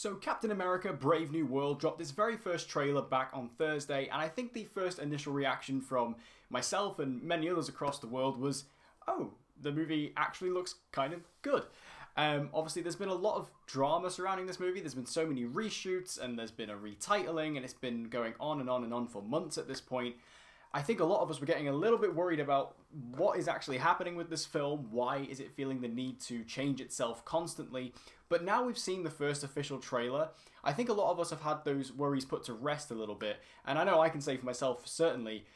So Captain America Brave New World dropped its very first trailer back on Thursday, and I think the first initial reaction from myself and many others across the world was, oh, the movie actually looks kind of good. Obviously, there's been a lot of drama surrounding this movie. There's been so many reshoots, and there's been a retitling, and it's been going on and on and on for months at this point. I think a lot of us were getting a little bit worried about what is actually happening with this film. Why is it feeling the need to change itself constantly? But now we've seen the first official trailer. I think a lot of us have had those worries put to rest a little bit. And I know I can say for myself, certainly,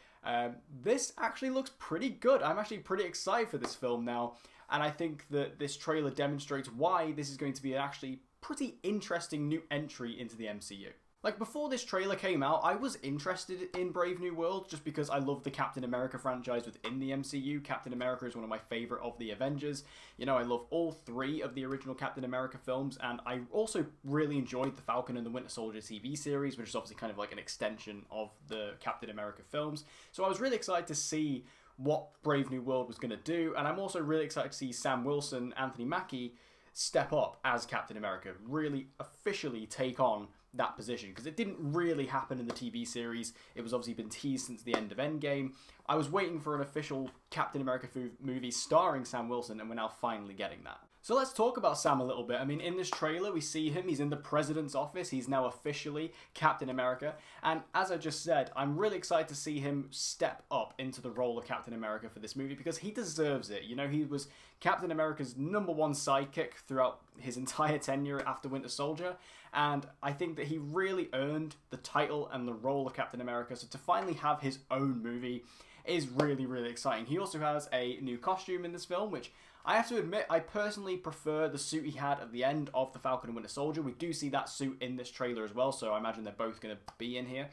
this actually looks pretty good. I'm actually pretty excited for this film now. And I think that this trailer demonstrates why this is going to be an actually pretty interesting new entry into the MCU. Like, before this trailer came out, I was interested in Brave New World just because I love the Captain America franchise within the MCU. Captain America is one of my favourite of the Avengers. You know, I love all three of the original Captain America films, and I also really enjoyed the Falcon and the Winter Soldier TV series, which is obviously kind of like an extension of the Captain America films. So I was really excited to see what Brave New World was going to do, and I'm also really excited to see Sam Wilson, Anthony Mackie, step up as Captain America, really officially take on that position, because it didn't really happen in the TV series. It was obviously been teased since the end of Endgame. I was waiting for an official Captain America movie starring Sam Wilson, and we're now finally getting that. So let's talk about Sam a little bit. I mean, in this trailer, we see him. He's in the president's office. He's now officially Captain America. And as I just said, I'm really excited to see him step up into the role of Captain America for this movie because he deserves it. You know, he was Captain America's #1 sidekick throughout his entire tenure after Winter Soldier. And I think that he really earned the title and the role of Captain America. So to finally have his own movie is really, really exciting. He also has a new costume in this film, which I have to admit, I personally prefer the suit he had at the end of The Falcon and Winter Soldier. We do see that suit in this trailer as well, so I imagine they're both going to be in here.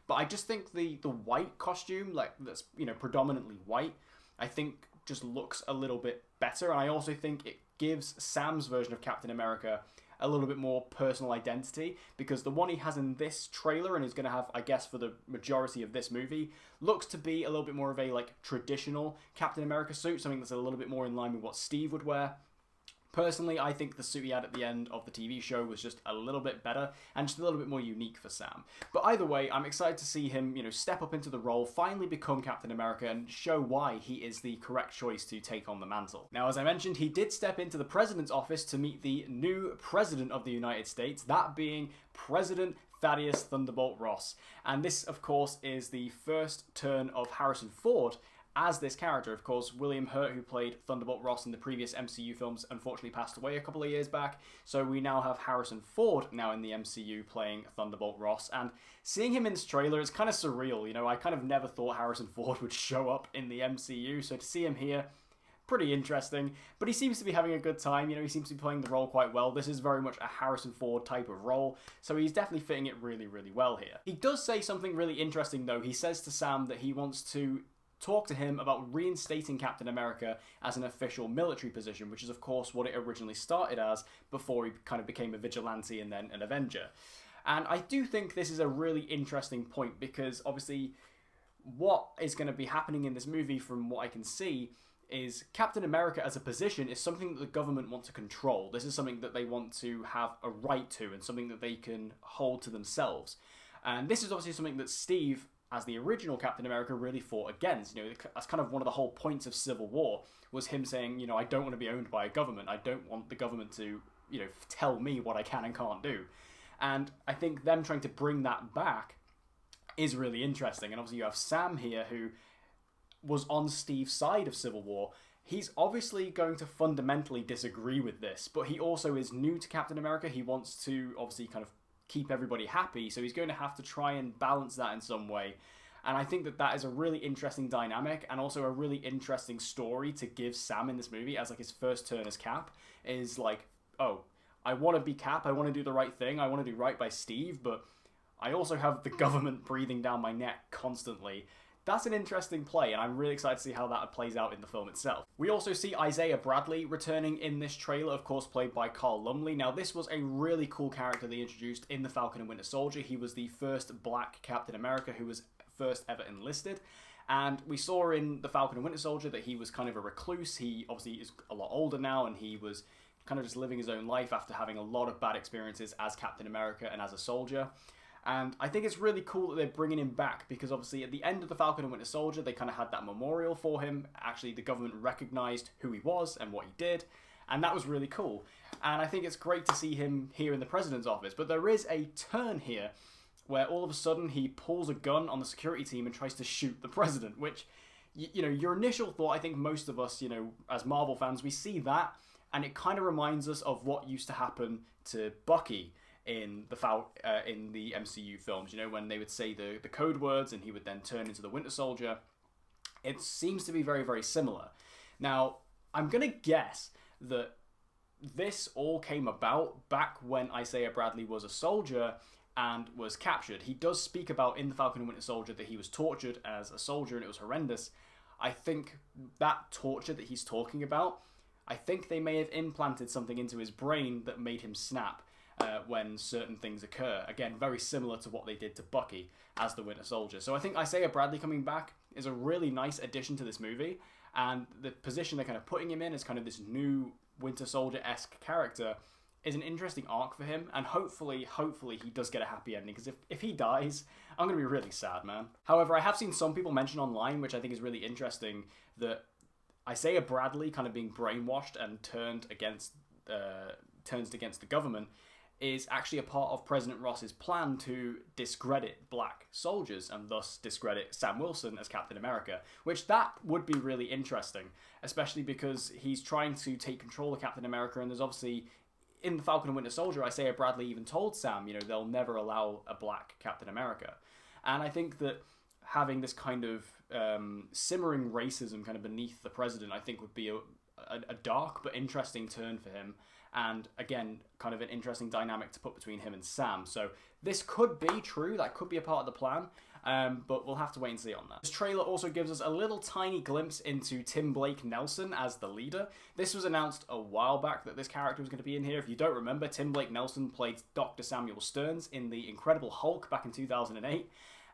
But I just think the white costume, like that's, you know, predominantly white, I think just looks a little bit better. And I also think it gives Sam's version of Captain America a little bit more personal identity, because the one he has in this trailer and is going to have, I guess, for the majority of this movie, looks to be a little bit more of a like traditional Captain America suit, something that's a little bit more in line with what Steve would wear. Personally, I think the suit he had at the end of the TV show was just a little bit better and just a little bit more unique for Sam. But either way, I'm excited to see him, you know, step up into the role, finally become Captain America and show why he is the correct choice to take on the mantle. Now, as I mentioned, he did step into the president's office to meet the new president of the United States, that being President Thaddeus Thunderbolt Ross. And this, of course, is the first turn of Harrison Ford as this character. Of course, William Hurt, who played Thunderbolt Ross in the previous MCU films, unfortunately passed away a couple of years back. So we now have Harrison Ford now in the MCU playing Thunderbolt Ross. And seeing him in this trailer is kind of surreal. You know, I kind of never thought Harrison Ford would show up in the MCU. So to see him here, pretty interesting. But he seems to be having a good time. You know, he seems to be playing the role quite well. This is very much a Harrison Ford type of role. So he's definitely fitting it really, really well here. He does say something really interesting, though. He says to Sam that he wants to talk to him about reinstating Captain America as an official military position, which is of course what it originally started as before he kind of became a vigilante and then an Avenger. And I do think this is a really interesting point because obviously what is going to be happening in this movie, from what I can see, is Captain America as a position is something that the government want to control. This is something that they want to have a right to and something that they can hold to themselves. And this is obviously something that Steve, as the original Captain America, really fought against. You know, that's kind of one of the whole points of Civil War, was him saying, you know, I don't want to be owned by a government. I don't want the government to, you know, tell me what I can and can't do. And I think them trying to bring that back is really interesting. And obviously you have Sam here, who was on Steve's side of Civil War. He's obviously going to fundamentally disagree with this, but he also is new to Captain America. He wants to obviously kind of keep everybody happy, so he's going to have to try and balance that in some way. And I think that that is a really interesting dynamic and also a really interesting story to give Sam in this movie as like his first turn as Cap, is like, oh, I want to be Cap, I want to do the right thing, I want to do right by Steve, but I also have the government breathing down my neck constantly. That's an interesting play, and I'm really excited to see how that plays out in the film itself. We also see Isaiah Bradley returning in this trailer, of course played by Carl Lumbly. Now, this was a really cool character they introduced in The Falcon and Winter Soldier. He was the first black Captain America who was first ever enlisted. And we saw in The Falcon and Winter Soldier that he was kind of a recluse. He obviously is a lot older now, and he was kind of just living his own life after having a lot of bad experiences as Captain America and as a soldier. And I think it's really cool that they're bringing him back, because obviously at the end of The Falcon and Winter Soldier, they kind of had that memorial for him. Actually, the government recognized who he was and what he did, and that was really cool. And I think it's great to see him here in the president's office. But there is a turn here where all of a sudden he pulls a gun on the security team and tries to shoot the president, which, you know, your initial thought, I think most of us, you know, as Marvel fans, we see that, and it kind of reminds us of what used to happen to Bucky in the MCU films, you know, when they would say the code words and he would then turn into the Winter Soldier. It seems to be very, very similar. Now, I'm going to guess that this all came about back when Isaiah Bradley was a soldier and was captured. He does speak about in The Falcon and Winter Soldier that he was tortured as a soldier and it was horrendous. I think that torture that he's talking about, I think they may have implanted something into his brain that made him snap when certain things occur. Again, very similar to what they did to Bucky as the Winter Soldier. So I think Isaiah Bradley coming back is a really nice addition to this movie, and the position they're kind of putting him in as kind of this new Winter Soldier-esque character is an interesting arc for him, and hopefully he does get a happy ending, because if he dies, I'm going to be really sad, man. However, I have seen some people mention online, which I think is really interesting, that Isaiah Bradley kind of being brainwashed and turns against the government is actually a part of President Ross's plan to discredit black soldiers and thus discredit Sam Wilson as Captain America, which that would be really interesting, especially because he's trying to take control of Captain America, and there's obviously, in The Falcon and Winter Soldier, Isaiah Bradley even told Sam, you know, they'll never allow a black Captain America. And I think that having this kind of simmering racism kind of beneath the president, I think would be a dark but interesting turn for him. And again, kind of an interesting dynamic to put between him and Sam. So this could be true, that could be a part of the plan, but we'll have to wait and see on that. This trailer also gives us a little tiny glimpse into Tim Blake Nelson as the leader. This was announced a while back that this character was going to be in here. If you don't remember, Tim Blake Nelson played Dr. Samuel Stearns in The Incredible Hulk back in 2008.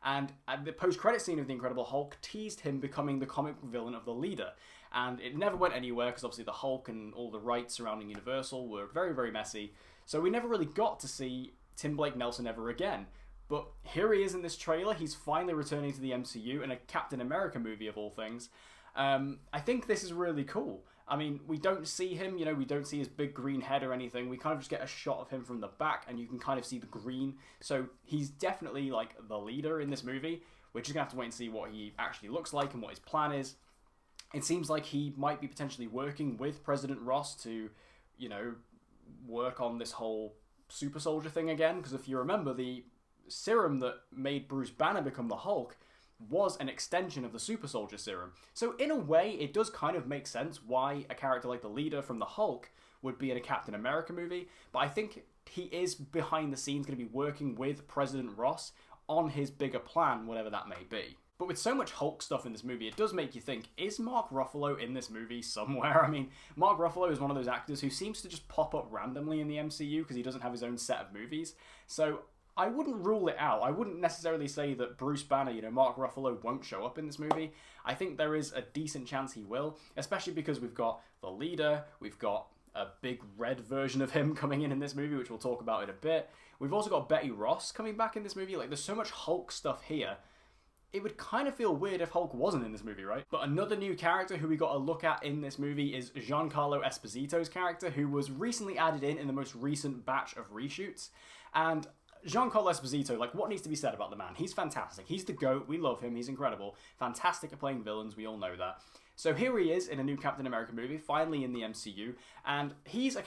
And at the post-credit scene of The Incredible Hulk teased him becoming the comic villain of the leader. And it never went anywhere because obviously the Hulk and all the rights surrounding Universal were very, very messy. So we never really got to see Tim Blake Nelson ever again. But here he is in this trailer. He's finally returning to the MCU in a Captain America movie of all things. I think this is really cool. I mean, we don't see him, you know, we don't see his big green head or anything. We kind of just get a shot of him from the back and you can kind of see the green. So he's definitely like the leader in this movie. We're just going to have to wait and see what he actually looks like and what his plan is. It seems like he might be potentially working with President Ross to, you know, work on this whole super soldier thing again. Because if you remember, the serum that made Bruce Banner become the Hulk was an extension of the super soldier serum. So in a way, it does kind of make sense why a character like the leader from the Hulk would be in a Captain America movie. But I think he is behind the scenes going to be working with President Ross on his bigger plan, whatever that may be. But with so much Hulk stuff in this movie, it does make you think, is Mark Ruffalo in this movie somewhere? I mean, Mark Ruffalo is one of those actors who seems to just pop up randomly in the MCU because he doesn't have his own set of movies. So I wouldn't rule it out. I wouldn't necessarily say that Bruce Banner, you know, Mark Ruffalo won't show up in this movie. I think there is a decent chance he will, especially because we've got the leader, we've got a big red version of him coming in this movie, which we'll talk about in a bit. We've also got Betty Ross coming back in this movie. Like, there's so much Hulk stuff here. It would kind of feel weird if Hulk wasn't in this movie, right? But another new character who we got a look at in this movie is JeanCarlo Esposito's character, who was recently added in the most recent batch of reshoots. And JeanCarlo Esposito, like, what needs to be said about the man? He's fantastic. He's the GOAT. We love him. He's incredible. Fantastic at playing villains. We all know that. So here he is in a new Captain America movie, finally in the MCU, and he's a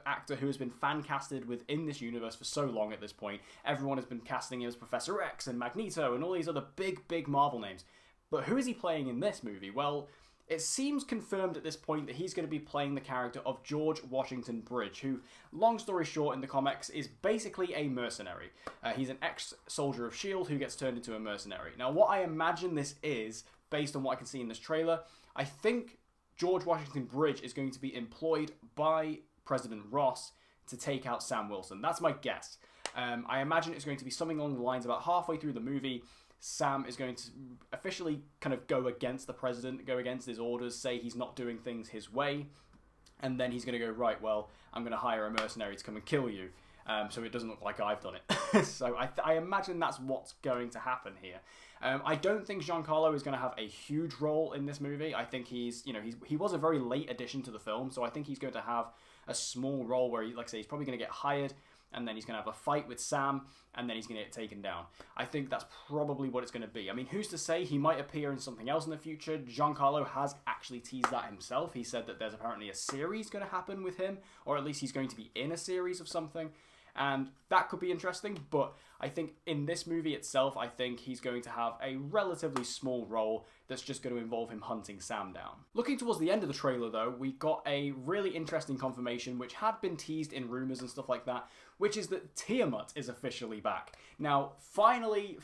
actor who has been fan-casted within this universe for so long at this point. Everyone has been casting him as Professor X and Magneto and all these other big Marvel names. But who is he playing in this movie? Well, it seems confirmed at this point that he's going to be playing the character of George Washington Bridge, who, long story short in the comics, is basically a mercenary. He's an ex-soldier of S.H.I.E.L.D. who gets turned into a mercenary. Now, what I imagine this is, based on what I can see in this trailer, I think George Washington Bridge is going to be employed by President Ross to take out Sam Wilson. That's my guess. I imagine it's going to be something along the lines about halfway through the movie, Sam is going to officially kind of go against the president, go against his orders, say he's not doing things his way. and then he's going to go, right, well, I'm going to hire a mercenary to come and kill you, so it doesn't look like I've done it. So I imagine that's what's going to happen here. I don't think Giancarlo is going to have a huge role in this movie. I think he was a very late addition to the film, so I think he's going to have a small role where, like I say, he's probably going to get hired, and then he's going to have a fight with Sam, and then he's going to get taken down. I think that's probably what it's going to be. I mean, who's to say? He might appear in something else in the future. Giancarlo has actually teased that himself. He said that there's apparently a series going to happen with him, or at least he's going to be in a series of something. And that could be interesting, but I think in this movie itself, I think he's going to have a relatively small role that's just going to involve him hunting Sam down. Looking towards the end of the trailer, though, we got a really interesting confirmation, which had been teased in rumors and stuff like that, which is that Tiamat is officially back. Now, finally,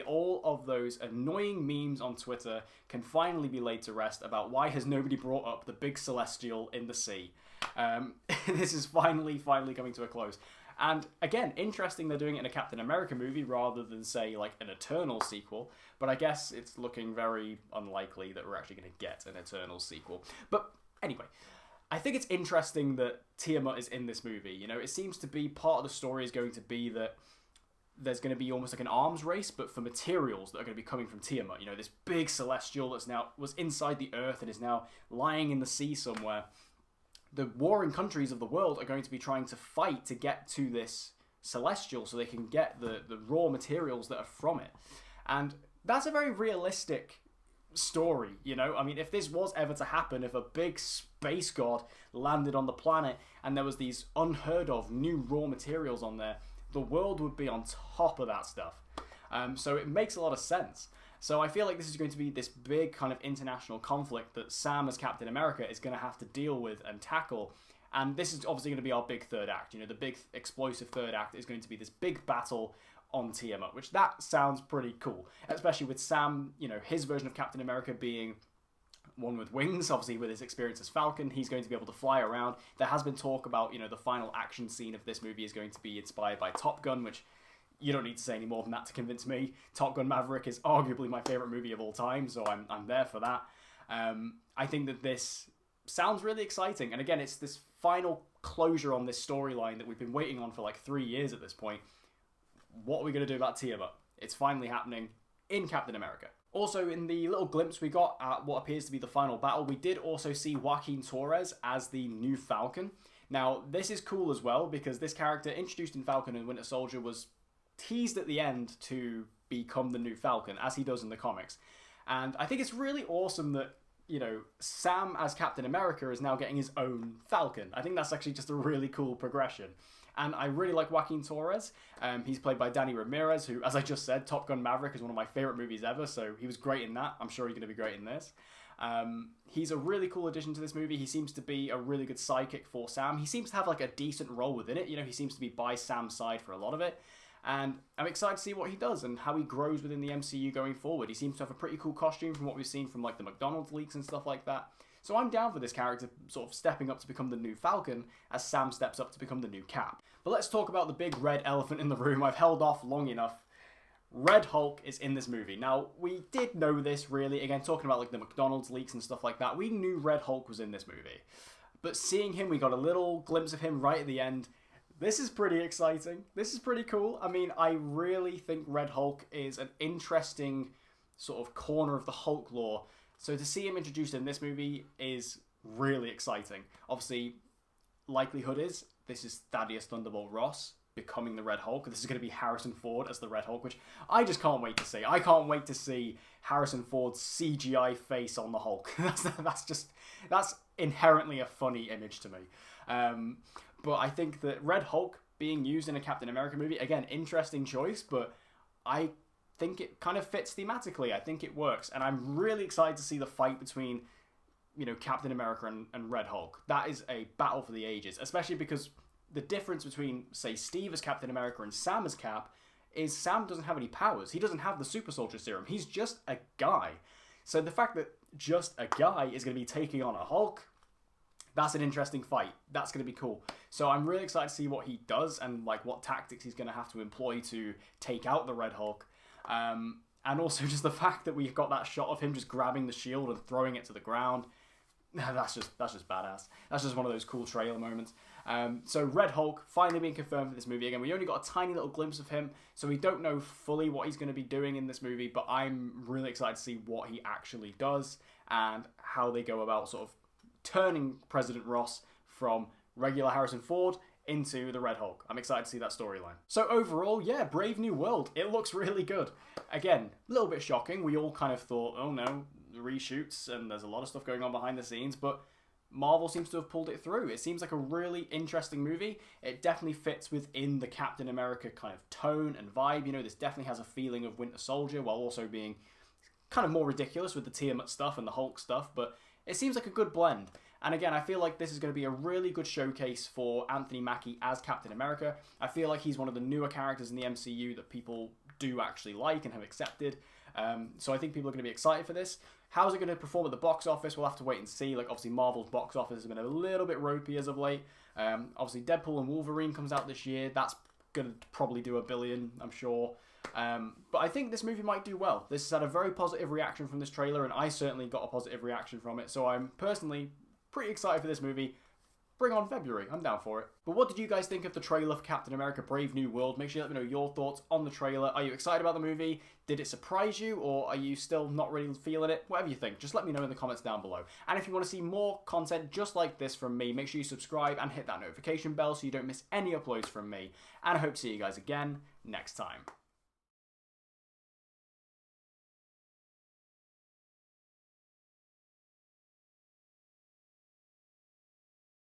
all of those annoying memes on Twitter can finally be laid to rest about why has nobody brought up the big celestial in the sea. This is finally coming to a close. And again, interesting they're doing it in a Captain America movie rather than, say, like an Eternal sequel. But I guess it's looking very unlikely that we're actually going to get an Eternal sequel. But anyway, I think it's interesting that Tiamat is in this movie. You know, it seems to be part of the story is going to be that there's going to be almost like an arms race, but for materials that are going to be coming from Tiamat. You know, this big celestial that's now was inside the Earth and is now lying in the sea somewhere. The warring countries of the world are going to be trying to fight to get to this celestial so they can get the raw materials that are from it. And that's a very realistic story, you know? I mean, if this was ever to happen, if a big space god landed on the planet and there was these unheard of new raw materials on there, the world would be on top of that stuff. So it makes a lot of sense. So I feel like this is going to be this big kind of international conflict that Sam as Captain America is going to have to deal with and tackle. And this is obviously going to be our big third act. You know, the big explosive third act is going to be this big battle on Tiamat, which that sounds pretty cool. Especially with Sam, you know, his version of Captain America being one with wings, obviously with his experience as Falcon, he's going to be able to fly around. There has been talk about, you know, the final action scene of this movie is going to be inspired by Top Gun, which you don't need to say any more than that to convince me. Top Gun Maverick is arguably my favourite movie of all time, so I'm there for that. I think that this sounds really exciting. And again, it's this final closure on this storyline that we've been waiting on for like 3 years at this point. What are we going to do about Tiamat? It's finally happening in Captain America. Also, in the little glimpse we got at what appears to be the final battle, we did also see Joaquin Torres as the new Falcon. Now, this is cool as well, because this character, introduced in Falcon and Winter Soldier, was teased at the end to become the new Falcon, as he does in the comics. And I think it's really awesome that, you know, Sam as Captain America is now getting his own Falcon. I think that's actually just a really cool progression. And I really like Joaquin Torres. He's played by Danny Ramirez, who, as I just said, Top Gun Maverick is one of my favourite movies ever, so he was great in that. I'm sure he's going to be great in this. He's a really cool addition to this movie. He seems to be a really good sidekick for Sam. He seems to have like a decent role within it. You know, he seems to be by Sam's side for a lot of it. And I'm excited to see what he does and how he grows within the MCU going forward. He seems to have a pretty cool costume from what we've seen from like the McDonald's leaks and stuff like that. So I'm down for this character sort of stepping up to become the new Falcon as Sam steps up to become the new Cap. But let's talk about the big red elephant in the room. I've held off long enough. Red Hulk is in this movie. Now, we did know this really. Again, talking about like the McDonald's leaks and stuff like that, we knew Red Hulk was in this movie. But seeing him, we got a little glimpse of him right at the end. This is pretty exciting. This is pretty cool. I mean, I really think Red Hulk is an interesting sort of corner of the Hulk lore. So to see him introduced in this movie is really exciting. Obviously, likelihood is this is Thaddeus Thunderbolt Ross becoming the Red Hulk. This is going to be Harrison Ford as the Red Hulk, which I just can't wait to see. I can't wait to see Harrison Ford's CGI face on the Hulk. That's inherently a funny image to me. But I think that Red Hulk being used in a Captain America movie, again, interesting choice, but I think it kind of fits thematically. I think it works. And I'm really excited to see the fight between, you know, Captain America and Red Hulk. That is a battle for the ages, especially because the difference between, say, Steve as Captain America and Sam as Cap is Sam doesn't have any powers. He doesn't have the super soldier serum. He's just a guy. So the fact that just a guy is going to be taking on a Hulk, that's an interesting fight. That's going to be cool. So I'm really excited to see what he does and like what tactics he's going to have to employ to take out the Red Hulk. And also just the fact that we've got that shot of him just grabbing the shield and throwing it to the ground. That's just badass. That's just one of those cool trailer moments. So Red Hulk finally being confirmed for this movie again. We only got a tiny little glimpse of him, so we don't know fully what he's going to be doing in this movie, but I'm really excited to see what he actually does and how they go about sort of turning President Ross from regular Harrison Ford into the Red Hulk. I'm excited to see that storyline. So overall, yeah, Brave New World. It looks really good. Again, a little bit shocking. We all kind of thought, oh no, reshoots and there's a lot of stuff going on behind the scenes, but Marvel seems to have pulled it through. It seems like a really interesting movie. It definitely fits within the Captain America kind of tone and vibe. You know, this definitely has a feeling of Winter Soldier while also being kind of more ridiculous with the Tiamat stuff and the Hulk stuff, but it seems like a good blend. And again, I feel like this is going to be a really good showcase for Anthony Mackie as Captain America. I feel like he's one of the newer characters in the MCU that people do actually like and have accepted. So I think people are going to be excited for this. How's it going to perform at the box office? We'll have to wait and see. Like, obviously, Marvel's box office has been a little bit ropey as of late. Obviously, Deadpool and Wolverine comes out this year. That's going to probably do $1 billion, I'm sure. But I think this movie might do well. This has had a very positive reaction from this trailer, and I certainly got a positive reaction from it. So I'm personally pretty excited for this movie. Bring on February. I'm down for it. But what did you guys think of the trailer for Captain America Brave New World? Make sure you let me know your thoughts on the trailer. Are you excited about the movie? Did it surprise you, or are you still not really feeling it? Whatever you think, just let me know in the comments down below. And if you want to see more content just like this from me, make sure you subscribe and hit that notification bell so you don't miss any uploads from me. And I hope to see you guys again next time.